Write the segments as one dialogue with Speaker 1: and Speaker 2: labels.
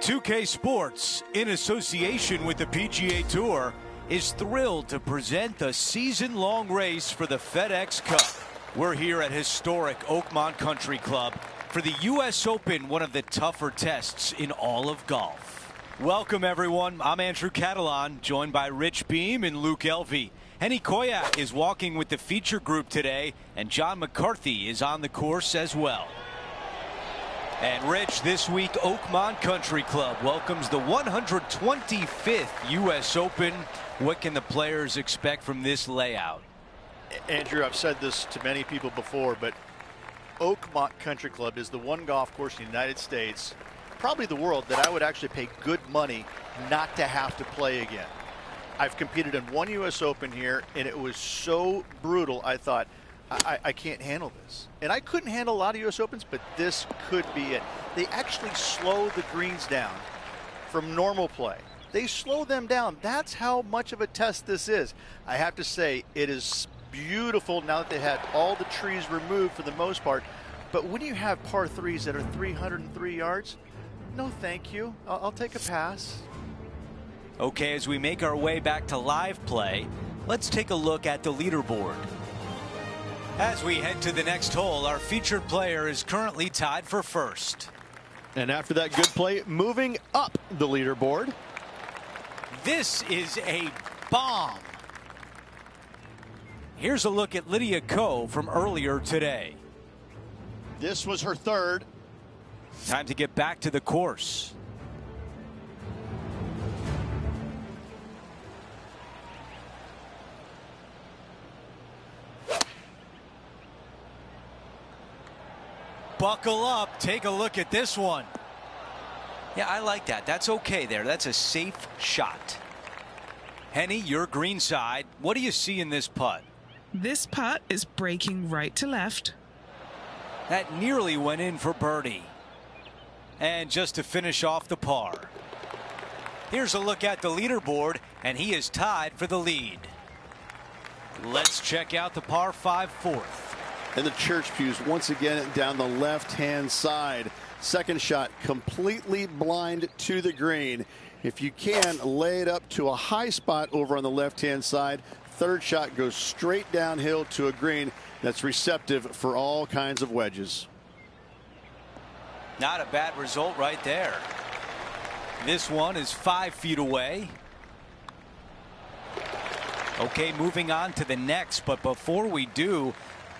Speaker 1: 2K Sports, in association with the PGA Tour, is thrilled to present the season-long race for the FedEx Cup. We're here at historic Oakmont Country Club for the U.S. Open, one of the tougher tests in all of golf. Welcome, everyone. I'm Andrew Catalan, joined by Rich Beam and Luke Elvey. Henny Koyak is walking with the feature group today, and John McCarthy is on the course as well. And Rich, this week Oakmont Country Club welcomes the 125th U.S. Open. What can the players expect from this layout?
Speaker 2: Andrew, I've said this to many people before, but Oakmont Country Club is the one golf course in the United States, probably the world, that I would actually pay good money not to have to play again. I've competed in one U.S. Open here, and it was so brutal, I thought, I can't handle this. And I couldn't handle a lot of U.S. Opens, but this could be it. They actually slow the greens down from normal play. They slow them down. That's how much of a test this is. I have to say, it is beautiful now that they had all the trees removed for the most part. But when you have par threes that are 303 yards, no thank you. I'll take a pass.
Speaker 1: Okay, as we make our way back to live play, let's take a look at the leaderboard. As we head to the next hole, our featured player is currently tied for first.
Speaker 3: And after that good play, moving up the leaderboard.
Speaker 1: This is a bomb. Here's a look at Lydia Ko from earlier today.
Speaker 3: This was her third.
Speaker 1: Time to get back to the course. Buckle up. Take a look at this one. Yeah, I like that. That's okay there. That's a safe shot. Henny, your green side. What do you see in this putt?
Speaker 4: This putt is breaking right to left.
Speaker 1: That nearly went in for birdie. And just to finish off the par. Here's a look at the leaderboard, and he is tied for the lead. Let's check out the par 5 fourth.
Speaker 3: And the church pews once again down the left-hand side. Second shot completely blind to the green. If you can, lay it up to a high spot over on the left-hand side. Third shot goes straight downhill to a green that's receptive for all kinds of wedges.
Speaker 1: Not a bad result right there. This one is 5 feet away. Okay, moving on to the next, but before we do,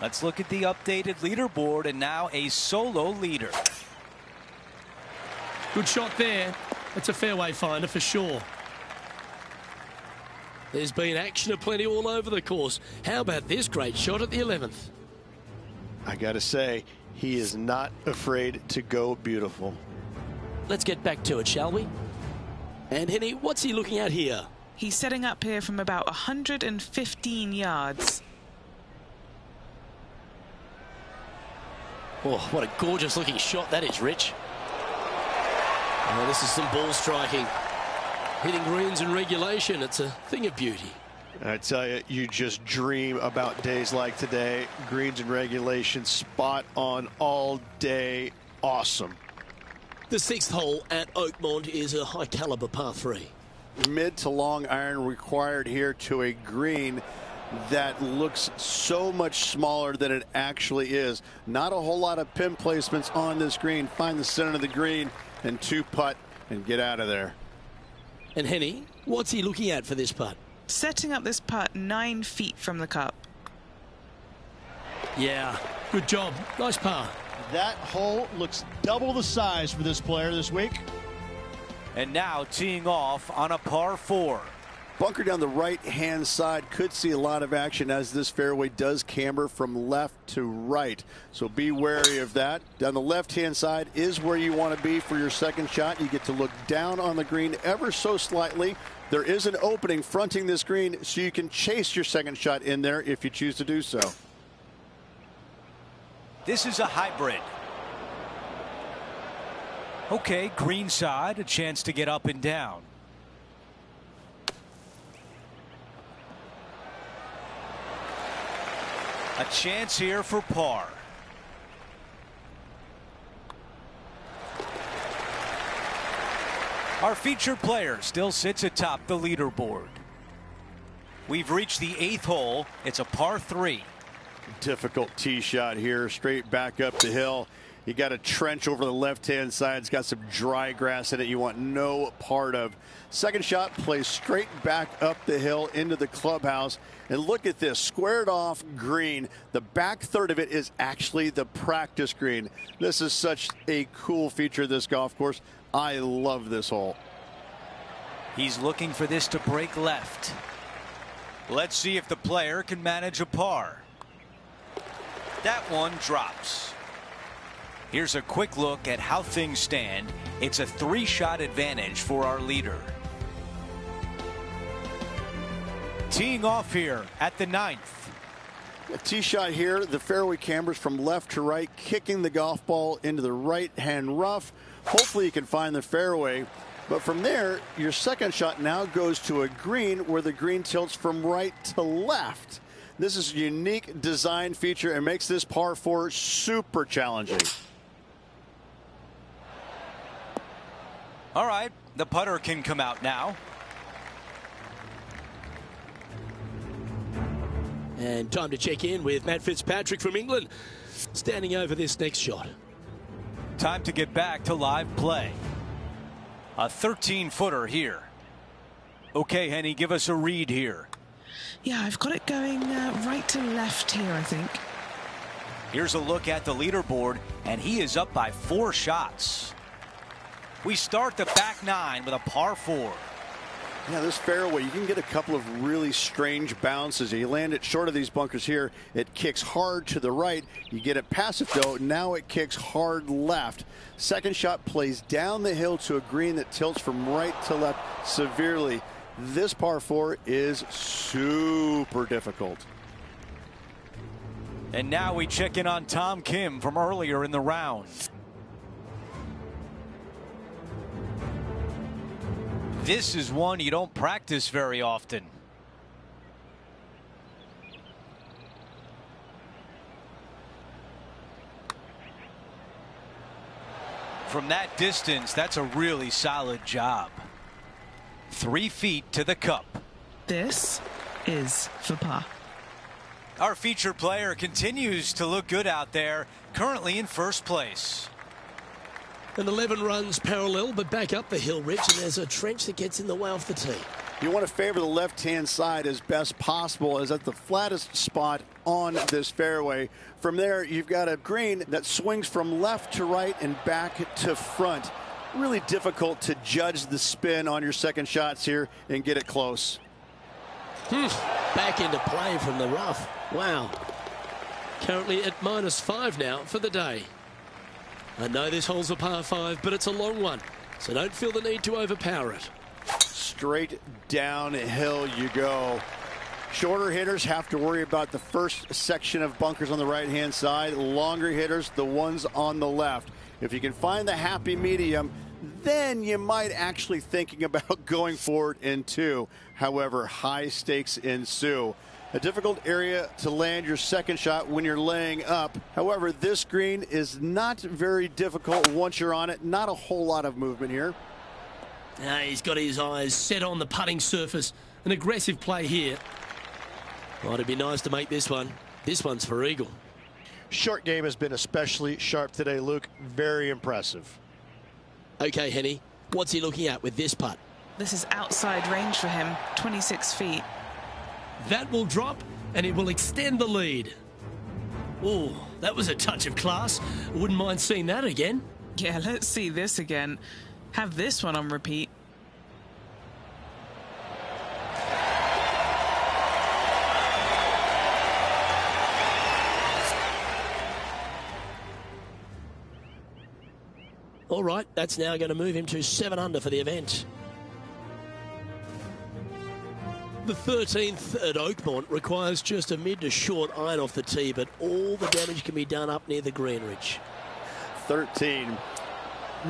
Speaker 1: let's look at the updated leaderboard, and now a solo leader.
Speaker 5: Good shot there. That's a fairway finder for sure. There's been action aplenty all over the course. How about this great shot at the 11th?
Speaker 3: I gotta say, he is not afraid to go beautiful.
Speaker 5: Let's get back to it, shall we? And Henny, what's he looking at here?
Speaker 4: He's setting up here from about 115 yards.
Speaker 5: Oh, what a gorgeous looking shot that is, Rich. Oh, this is some ball striking. Hitting greens in regulation, it's a thing of beauty.
Speaker 3: I tell you, you just dream about days like today. Greens in regulation, spot on all day. Awesome.
Speaker 5: The 6th hole at Oakmont is a high caliber par 3.
Speaker 3: Mid to long iron required here to a green that looks so much smaller than it actually is. Not a whole lot of pin placements on this green. Find the center of the green and 2 putt and get out of there.
Speaker 5: And Henny, what's he looking at for this putt?
Speaker 4: Setting up this putt 9 feet from the cup.
Speaker 5: Yeah, good job. Nice par.
Speaker 3: That hole looks double the size for this player this week.
Speaker 1: And now teeing off on a par 4.
Speaker 3: Bunker down the right-hand side could see a lot of action as this fairway does camber from left to right. So be wary of that. Down the left-hand side is where you want to be for your second shot. You get to look down on the green ever so slightly. There is an opening fronting this green, so you can chase your second shot in there if you choose to do so.
Speaker 1: This is a hybrid. Okay, green side, a chance to get up and down. A chance here for par. Our featured player still sits atop the leaderboard. We've reached the 8th hole. It's a par 3.
Speaker 3: Difficult tee shot here, straight back up the hill. You got a trench over the left-hand side. It's got some dry grass in it you want no part of. Second shot plays straight back up the hill into the clubhouse. And look at this, squared off green. The back third of it is actually the practice green. This is such a cool feature of this golf course. I love this hole.
Speaker 1: He's looking for this to break left. Let's see if the player can manage a par. That one drops. Here's a quick look at how things stand. It's a 3-shot advantage for our leader. Teeing off here at the 9th.
Speaker 3: A tee shot here. The fairway cambers from left to right, kicking the golf ball into the right-hand rough. Hopefully you can find the fairway. But from there, your second shot now goes to a green where the green tilts from right to left. This is a unique design feature and makes this par 4 super challenging.
Speaker 1: All right, the putter can come out now.
Speaker 5: And time to check in with Matt Fitzpatrick from England, standing over this next shot.
Speaker 1: Time to get back to live play. A 13-footer here. Okay, Henny, give us a read here.
Speaker 4: Yeah, I've got it going right to left here, I think.
Speaker 1: Here's a look at the leaderboard, and he is up by 4 shots. We start the back 9 with a par 4.
Speaker 3: Yeah, this fairway, you can get a couple of really strange bounces. You land it short of these bunkers here. It kicks hard to the right. You get it past it, though. Now it kicks hard left. Second shot plays down the hill to a green that tilts from right to left severely. This par 4 is super difficult.
Speaker 1: And now we check in on Tom Kim from earlier in the round. This is one you don't practice very often. From that distance, that's a really solid job. 3 feet to the cup.
Speaker 4: This is for par.
Speaker 1: Our featured player continues to look good out there, currently in first place.
Speaker 5: And 11 runs parallel, but back up the hill, Rich, and there's a trench that gets in the way off the tee.
Speaker 3: You want to favor the left-hand side as best possible, as at the flattest spot on this fairway. From there, you've got a green that swings from left to right and back to front. Really difficult to judge the spin on your second shots here and get it close.
Speaker 5: Back into play from the rough. Wow. Currently at -5 now for the day. I know this hole's a par 5, but it's a long one, so don't feel the need to overpower it.
Speaker 3: Straight downhill you go. Shorter hitters have to worry about the first section of bunkers on the right-hand side. Longer hitters, the ones on the left. If you can find the happy medium, then you might actually thinking about going forward in 2. However, high stakes ensue. A difficult area to land your second shot when you're laying up. However, this green is not very difficult once you're on it. Not a whole lot of movement here.
Speaker 5: He's got his eyes set on the putting surface. An aggressive play here. Well, it'd be nice to make this one. This one's for eagle.
Speaker 2: Short game has been especially sharp today, Luke. Very impressive.
Speaker 5: Okay, Henny, what's he looking at with this putt?
Speaker 4: This is outside range for him, 26 feet.
Speaker 5: That will drop, and it will extend the lead. Oh, that was a touch of class. Wouldn't mind seeing that again.
Speaker 4: Yeah, let's see this again. Have this one on repeat.
Speaker 5: All right, that's now going to move him to 7 under for the event. The 13th at Oakmont requires just a mid to short iron off the tee, but all the damage can be done up near the green, Rich.
Speaker 3: 13.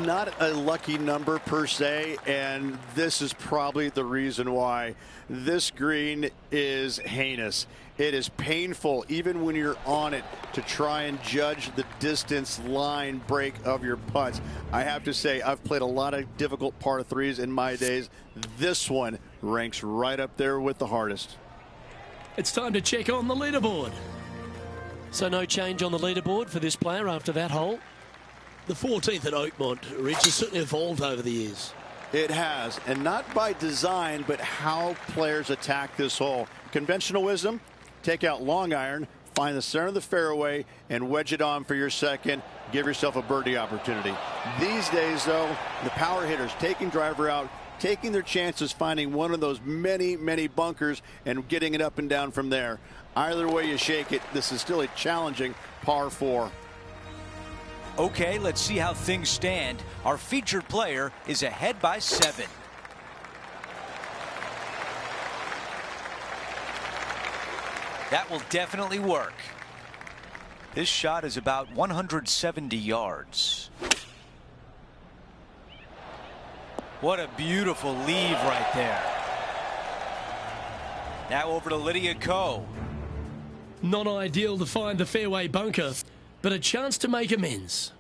Speaker 3: not a lucky number per se, and this is probably the reason why. This green is heinous. It is painful, even when you're on it, to try and judge the distance line break of your putts. I have to say, I've played a lot of difficult par threes in my days. This one ranks right up there with the hardest.
Speaker 5: It's time to check on the leaderboard. So no change on the leaderboard for this player after that hole. The 14th at Oakmont, Rich, has certainly evolved over the years.
Speaker 3: It has, and not by design, but how players attack this hole. Conventional wisdom, take out long iron, find the center of the fairway, and wedge it on for your second. Give yourself a birdie opportunity. These days, though, the power hitters taking driver out, taking their chances, finding one of those many, many bunkers and getting it up and down from there. Either way you shake it, this is still a challenging par 4.
Speaker 1: Okay, let's see how things stand. Our featured player is ahead by 7. That will definitely work. This shot is about 170 yards. What a beautiful leave right there. Now over to Lydia Ko.
Speaker 5: Not ideal to find the fairway bunker, but a chance to make amends.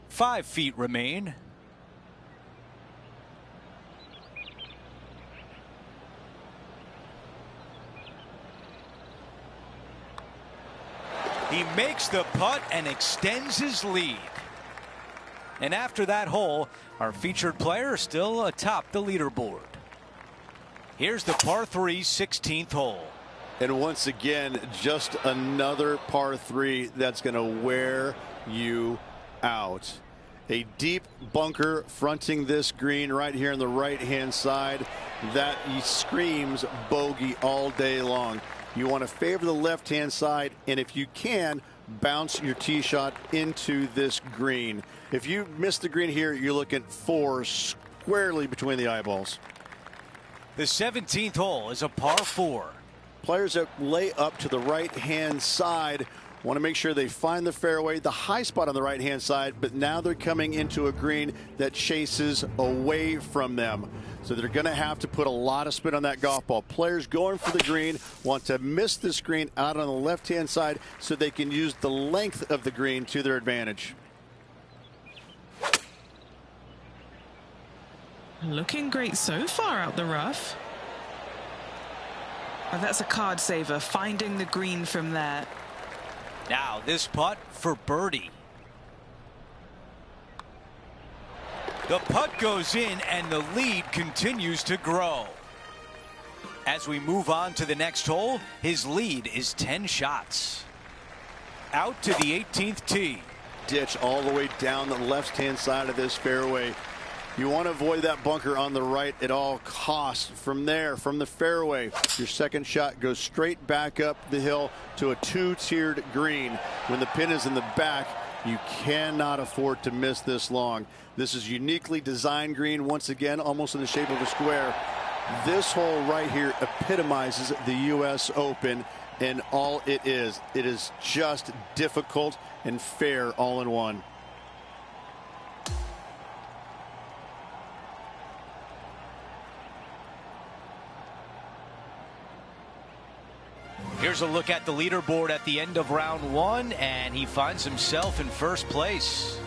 Speaker 1: 5 feet remain. He makes the putt and extends his lead. And after that hole, our featured player is still atop the leaderboard. Here's the par 3 16th hole.
Speaker 3: And once again, just another par 3 that's going to wear you out. A deep bunker fronting this green right here on the right-hand side that screams bogey all day long. You want to favor the left-hand side, and if you can, bounce your tee shot into this green. If you miss the green here, you're looking 4 squarely between the eyeballs.
Speaker 1: The 17th hole is a par 4.
Speaker 3: Players that lay up to the right-hand side want to make sure they find the fairway, the high spot on the right-hand side, but now they're coming into a green that chases away from them. So they're going to have to put a lot of spin on that golf ball. Players going for the green want to miss this green out on the left-hand side so they can use the length of the green to their advantage.
Speaker 4: Looking great so far out the rough. Oh, that's a card saver, finding the green from there.
Speaker 1: Now this putt for birdie. The putt goes in and the lead continues to grow. As we move on to the next hole, his lead is 10 shots. Out to the 18th tee.
Speaker 3: Ditch all the way down the left-hand side of this fairway. You want to avoid that bunker on the right at all costs. From there, from the fairway, your second shot goes straight back up the hill to a 2-tiered green. When the pin is in the back, you cannot afford to miss this long. This is uniquely designed green, once again, almost in the shape of a square. This hole right here epitomizes the U.S. Open and all it is. It is just difficult and fair all in one.
Speaker 1: Here's a look at the leaderboard at the end of round 1, and he finds himself in first place.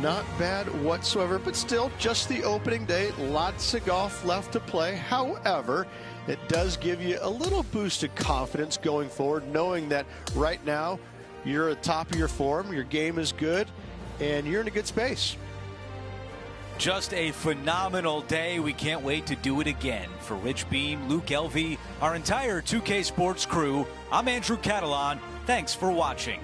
Speaker 2: Not bad whatsoever, but still just the opening day. Lots of golf left to play. However, it does give you a little boost of confidence going forward, knowing that right now you're at the top of your form, your game is good, and you're in a good space.
Speaker 1: Just a phenomenal day. We can't wait to do it again. For Rich Beam, Luke Elvey, our entire 2K Sports crew, I'm Andrew Catalan. Thanks for watching.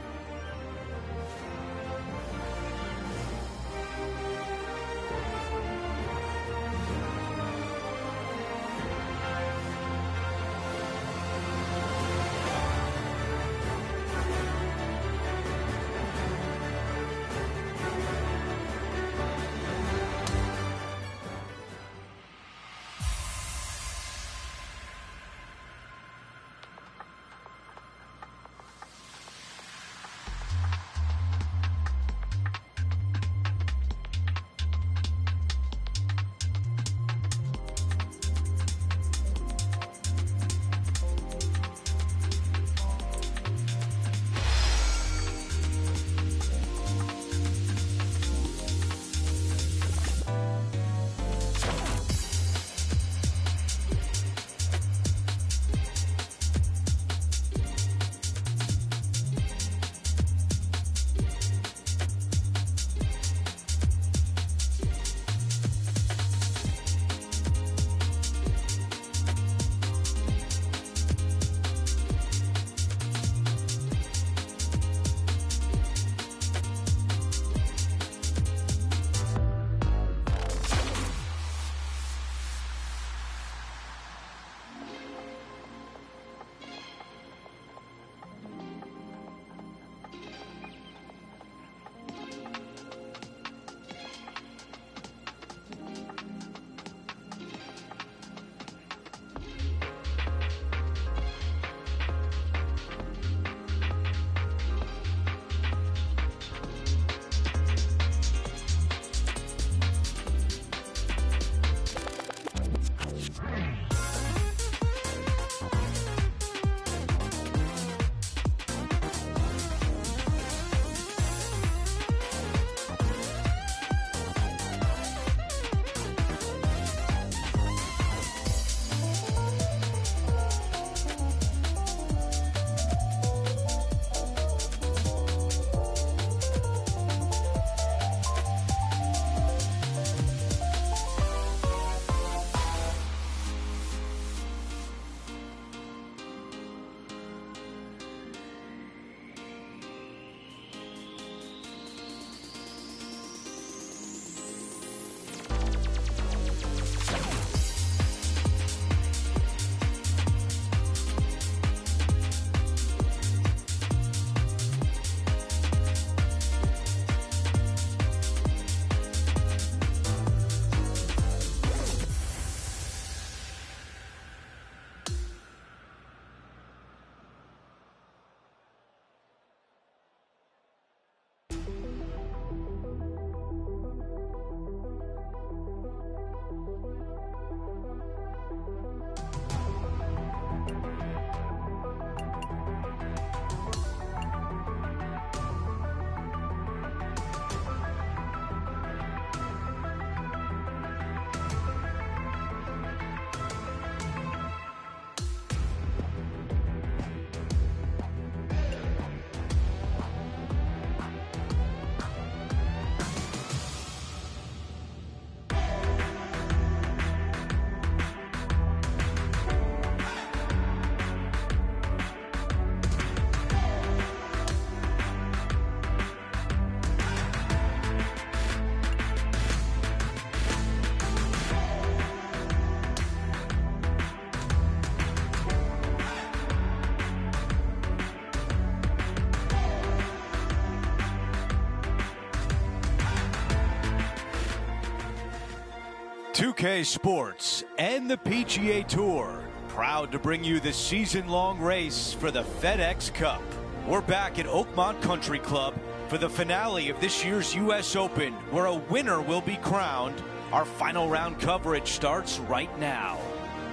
Speaker 1: UK Sports and the PGA Tour, proud to bring you the season-long race for the FedEx Cup. We're back at Oakmont Country Club for the finale of this year's U.S. Open, where a winner will be crowned. Our final round coverage starts right now.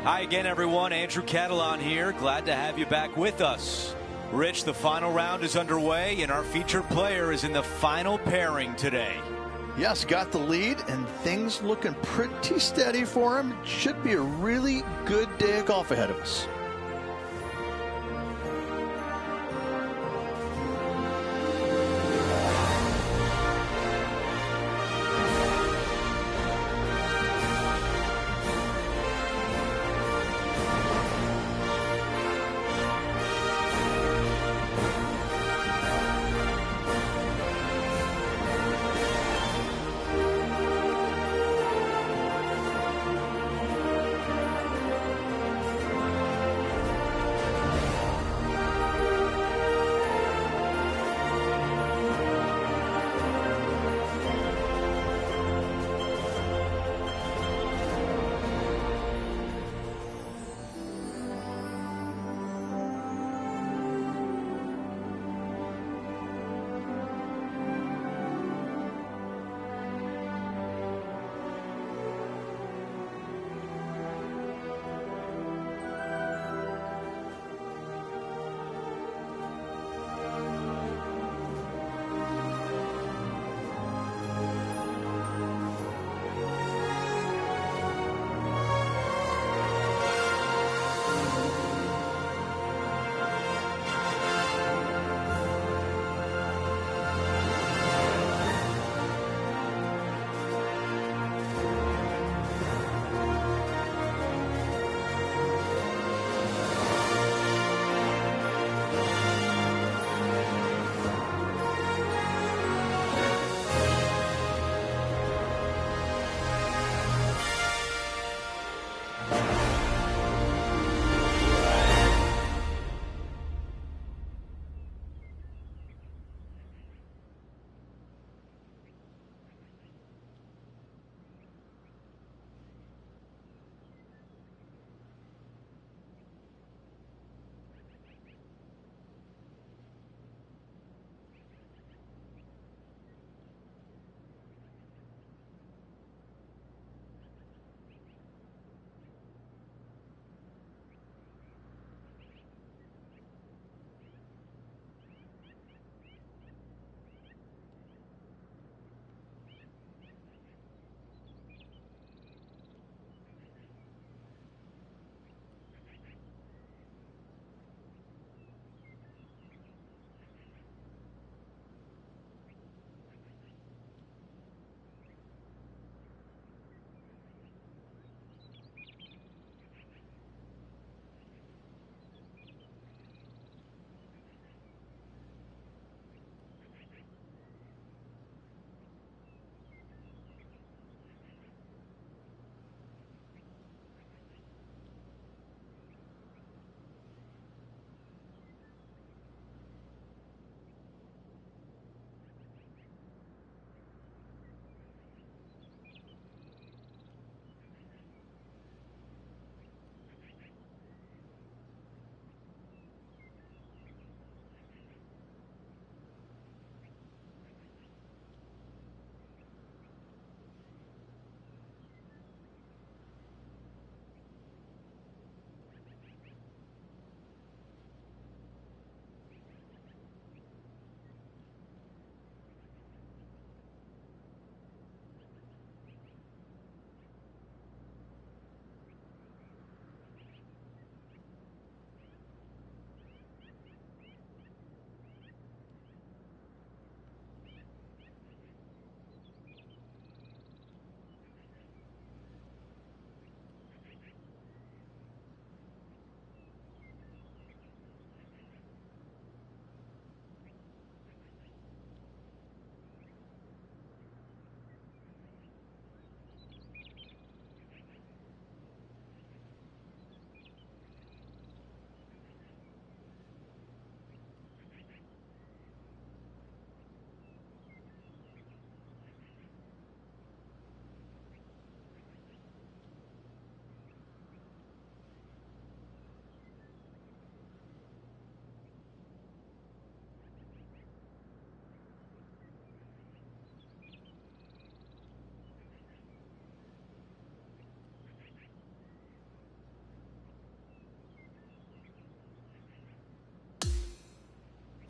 Speaker 1: Hi again, everyone. Andrew Catalon here. Glad to have you back with us. Rich, the final round is underway, and our featured player is in the final pairing today.
Speaker 2: Yes, got the lead, and things looking pretty steady for him. Should be a really good day of golf ahead of us.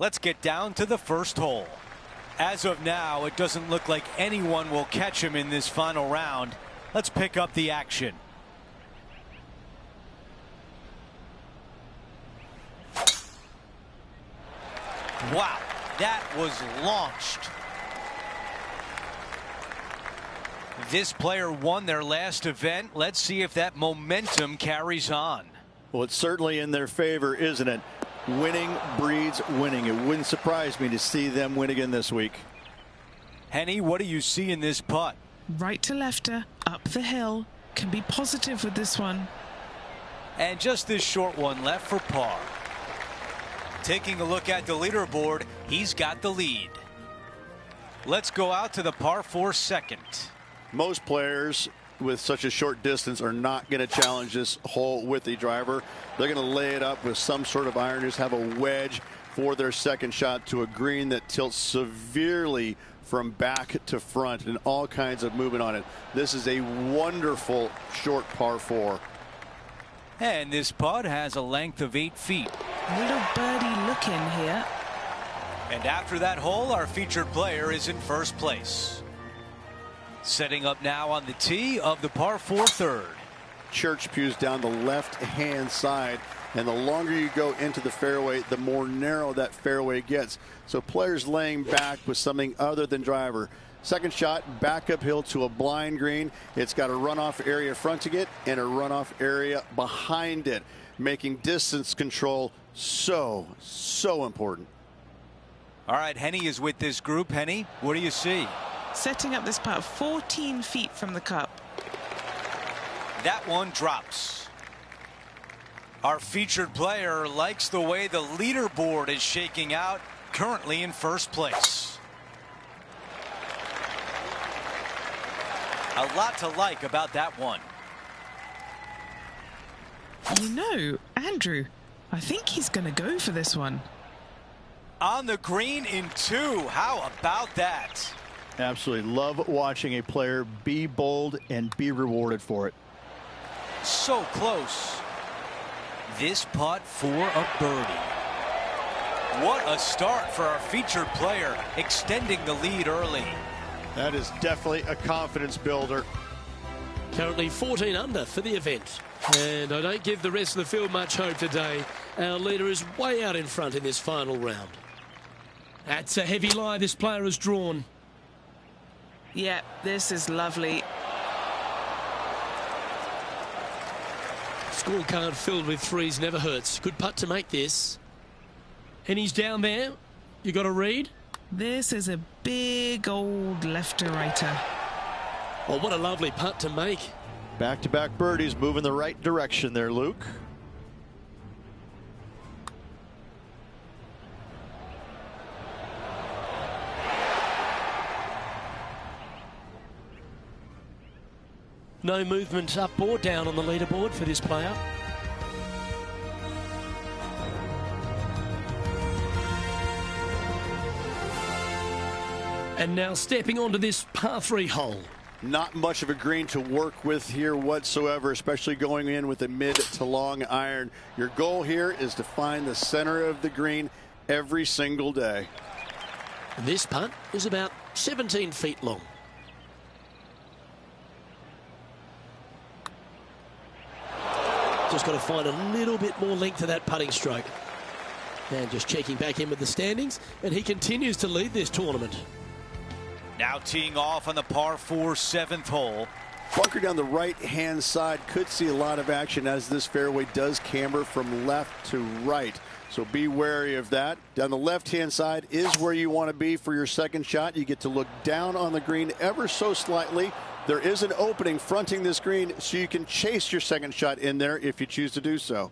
Speaker 1: Let's get down to the first hole. As of now, it doesn't look like anyone will catch him in this final round. Let's pick up the action. Wow, that was launched. This player won their last event. Let's see if that momentum carries on.
Speaker 3: Well, it's certainly in their favor, isn't it? Winning breeds winning. It wouldn't surprise me to see them win again this week.
Speaker 1: Henny, what do you see in this putt?
Speaker 4: Right to lefter, up the hill. Can be positive with this one.
Speaker 1: And just this short one left for par. Taking a look at the leaderboard, he's got the lead. Let's go out to the par 4 second.
Speaker 3: Most players with such a short distance are not going to challenge this hole with the driver. They're going to lay it up with some sort of iron, just have a wedge for their second shot to a green that tilts severely from back to front and all kinds of movement on it. This is a wonderful short par 4.
Speaker 1: And this putt has a length of 8 feet.
Speaker 4: A little birdie look in here.
Speaker 1: And after that hole, our featured player is in first place. Setting up now on the tee of the par 4 third.
Speaker 3: Church pews down the left-hand side, and the longer you go into the fairway, the more narrow that fairway gets. So players laying back with something other than driver. Second shot back uphill to a blind green. It's got a runoff area fronting it and a runoff area behind it, making distance control so important.
Speaker 1: All right, Henny is with this group. Henny, what do you see?
Speaker 4: Setting up this putt 14 feet from the cup.
Speaker 1: That one drops. Our featured player likes the way the leaderboard is shaking out, currently in first place. A lot to like about that one.
Speaker 4: You know, Andrew, I think he's going to go for this one.
Speaker 1: On the green in 2. How about that?
Speaker 2: Absolutely love watching a player be bold and be rewarded for it.
Speaker 1: So close. This putt for a birdie. What a start for our featured player, extending the lead early.
Speaker 2: That is definitely a confidence builder.
Speaker 5: Currently 14 under for the event. And I don't give the rest of the field much hope today. Our leader is way out in front in this final round. That's a heavy lie this player has drawn.
Speaker 4: Yeah, this is lovely.
Speaker 5: Scorecard filled with threes never hurts. Good putt to make this. And he's down there. You got a read?
Speaker 4: This is a big old left-to-righter.
Speaker 5: Oh, what a lovely putt to make.
Speaker 2: Back-to-back birdies, moving the right direction there, Luke.
Speaker 5: No movement up or down on the leaderboard for this player. And now stepping onto this par 3 hole.
Speaker 3: Not much of a green to work with here whatsoever, especially going in with a mid to long iron. Your goal here is to find the center of the green every single day.
Speaker 5: This putt is about 17 feet long. Just got to find a little bit more length to that putting stroke. And just checking back in with the standings, and he continues to lead this tournament.
Speaker 1: Now teeing off on the par 4 7th hole.
Speaker 3: Bunker down the right-hand side could see a lot of action as this fairway does camber from left to right. So be wary of that. Down the left-hand side is where you want to be for your second shot. You get to look down on the green ever so slightly. There is an opening fronting this green, so you can chase your second shot in there if you choose to do so.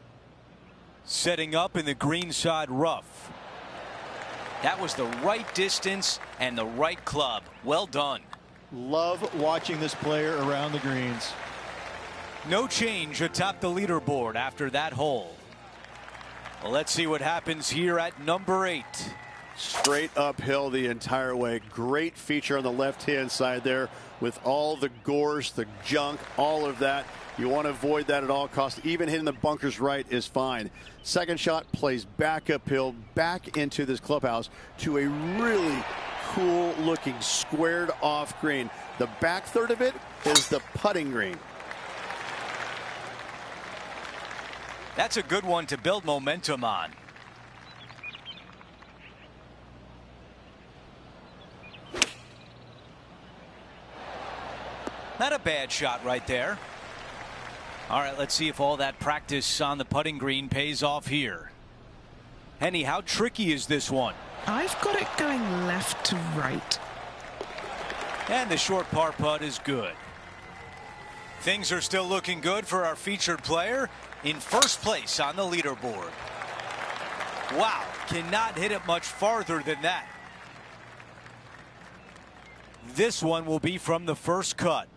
Speaker 1: Setting up in the green side rough. That was the right distance and the right club. Well done.
Speaker 2: Love watching this player around the greens.
Speaker 1: No change atop the leaderboard after that hole. Well, let's see what happens here at number 8.
Speaker 3: Straight uphill the entire way. Great feature on the left-hand side there with all the gorse, the junk, all of that. You want to avoid that at all costs. Even hitting the bunkers right is fine. Second shot plays back uphill, back into this clubhouse to a really cool looking squared off green. The back third of it is the putting green.
Speaker 1: That's a good one to build momentum on. Not a bad shot right there. All right, let's see if all that practice on the putting green pays off here. Henny, how tricky is this one?
Speaker 4: I've got it going left to right.
Speaker 1: And the short par putt is good. Things are still looking good for our featured player in first place on the leaderboard. Wow, cannot hit it much farther than that. This one will be from the first cut.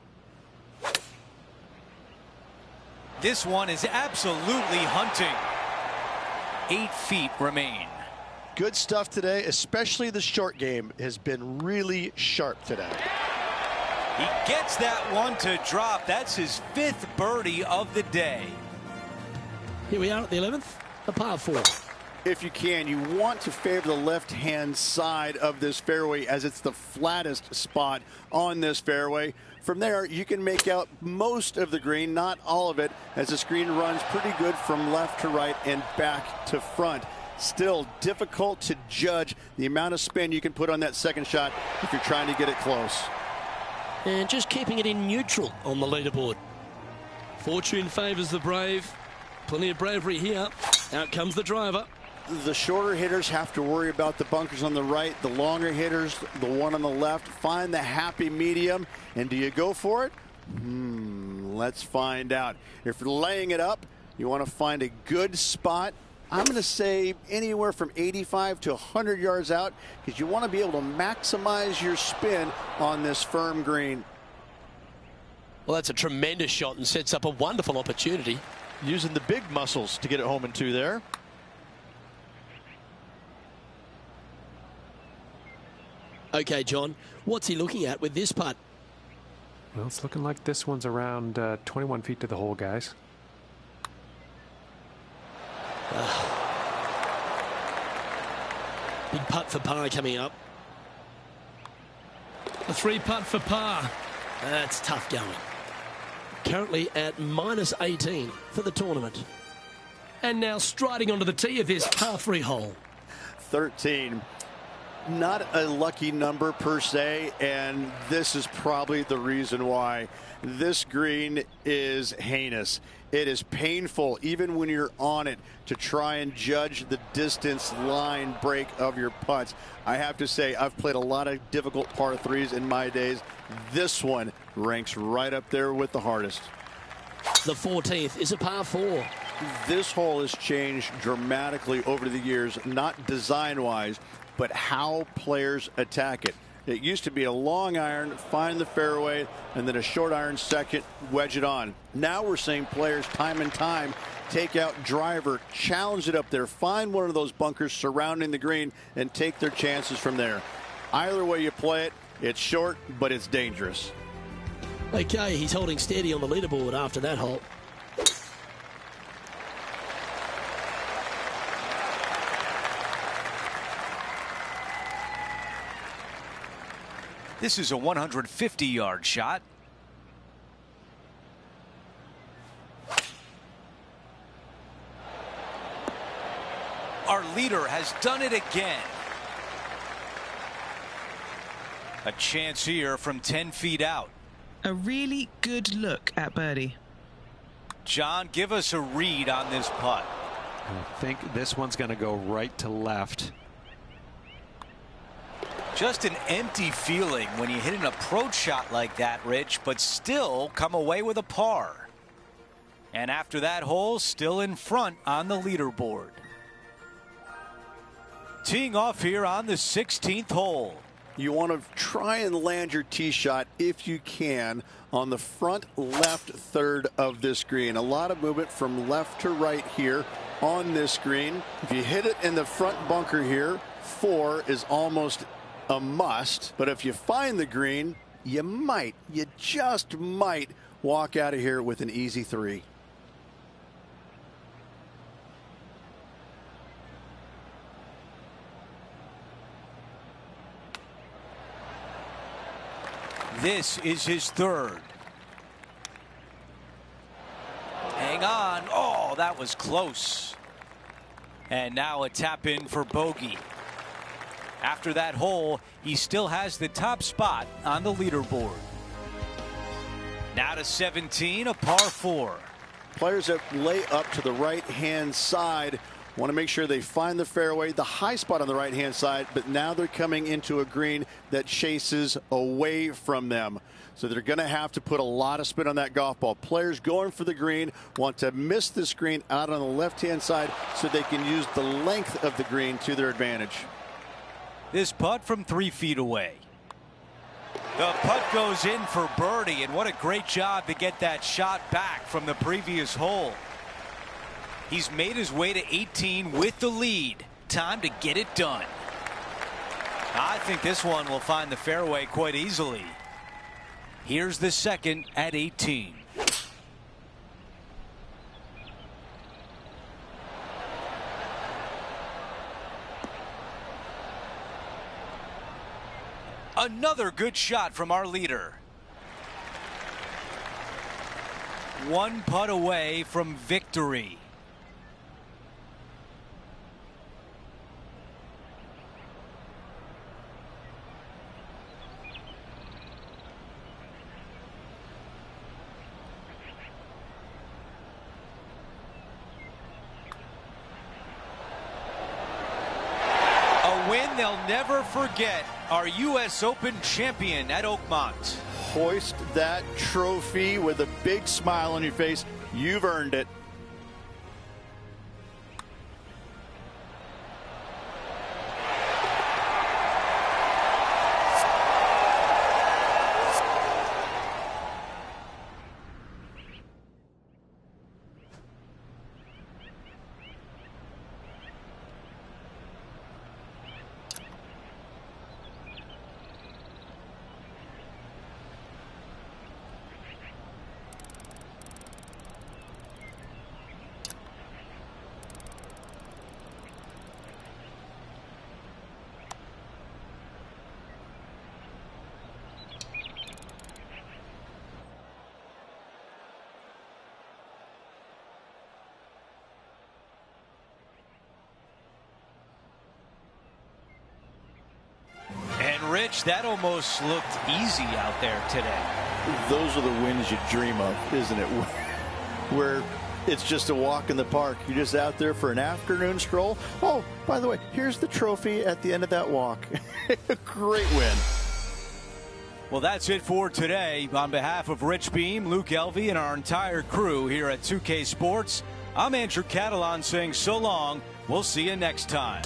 Speaker 1: This one is absolutely hunting. 8 feet remain.
Speaker 2: Good stuff today, especially the short game has been really sharp today.
Speaker 1: He gets that one to drop. That's his 5th birdie of the day.
Speaker 5: Here we are at the 11th, a par 4.
Speaker 3: If you can, you want to favor the left-hand side of this fairway as it's the flattest spot on this fairway. From there, you can make out most of the green, not all of it, as the screen runs pretty good from left to right and back to front. Still difficult to judge the amount of spin you can put on that second shot if you're trying to get it close.
Speaker 5: And just keeping it in neutral on the leaderboard. Fortune favors the brave. Plenty of bravery here. Out comes the driver.
Speaker 3: The shorter hitters have to worry about the bunkers on the right. The longer hitters, the one on the left, find the happy medium. And do you go for it? Let's find out. If you're laying it up, you want to find a good spot. I'm going to say anywhere from 85 to 100 yards out because you want to be able to maximize your spin on this firm green.
Speaker 5: Well, that's a tremendous shot and sets up a wonderful opportunity.
Speaker 2: Using the big muscles to get it home in 2 there.
Speaker 5: Okay, John, what's he looking at with this putt?
Speaker 6: Well, it's looking like this one's around 21 feet to the hole, guys.
Speaker 5: Big putt for par coming up. A 3 putt for par. That's tough going. Currently at -18 for the tournament. And now striding onto the tee of this par 3 hole.
Speaker 3: 13. Not a lucky number per se, and this is probably the reason why. This green is heinous. It is painful, even when you're on it, to try and judge the distance line break of your putts. I have to say, I've played a lot of difficult par 3s in my days. This one ranks right up there with the hardest.
Speaker 5: The 14th is a par 4.
Speaker 3: This hole has changed dramatically over the years, not design-wise, but how players attack it. It used to be a long iron, find the fairway, and then a short iron second, wedge it on. Now we're seeing players time and time take out driver, challenge it up there, find one of those bunkers surrounding the green, and take their chances from there. Either way you play it, it's short, but it's dangerous.
Speaker 5: Okay, he's holding steady on the leaderboard after that hole.
Speaker 1: This is a 150-yard shot. Our leader has done it again. A chance here from 10 feet out.
Speaker 4: A really good look at birdie.
Speaker 1: John, give us a read on this putt.
Speaker 6: I think this one's going to go right to left.
Speaker 1: Just an empty feeling when you hit an approach shot like that, Rich, but still come away with a par. And after that hole, still in front on the leaderboard. Teeing off here on the 16th hole.
Speaker 3: You want to try and land your tee shot if you can on the front left third of this green. A lot of movement from left to right here on this green. If you hit it in the front bunker here, 4 is almost a must. But if you find the green, you just might walk out of here with an easy 3.
Speaker 1: This is his 3rd. Hang on. Oh, that was close. And now a tap in for bogey. After that hole, he still has the top spot on the leaderboard. Now to 17, a par 4.
Speaker 3: Players that lay up to the right-hand side want to make sure they find the fairway, the high spot on the right-hand side, but now they're coming into a green that chases away from them. So they're going to have to put a lot of spin on that golf ball. Players going for the green want to miss the screen out on the left-hand side so they can use the length of the green to their advantage.
Speaker 1: This putt from 3 feet away. The putt goes in for birdie, and what a great job to get that shot back from the previous hole. He's made his way to 18 with the lead. Time to get it done. I think this one will find the fairway quite easily. Here's the second at 18. Another good shot from our leader. One putt away from victory. A win they'll never forget. Our U.S. Open champion at Oakmont.
Speaker 3: Hoist that trophy with a big smile on your face. You've earned it.
Speaker 1: Rich, that almost looked easy out there today.
Speaker 3: Those are the wins you dream of, isn't it? Where it's just a walk in the park. You're just out there for an afternoon stroll. Oh, by the way, here's the trophy at the end of that walk. Great win.
Speaker 1: Well, that's it for today. On behalf of Rich Beam, Luke Elvy, and our entire crew here at 2K Sports, I'm Andrew Catalan saying so long. We'll see you next time.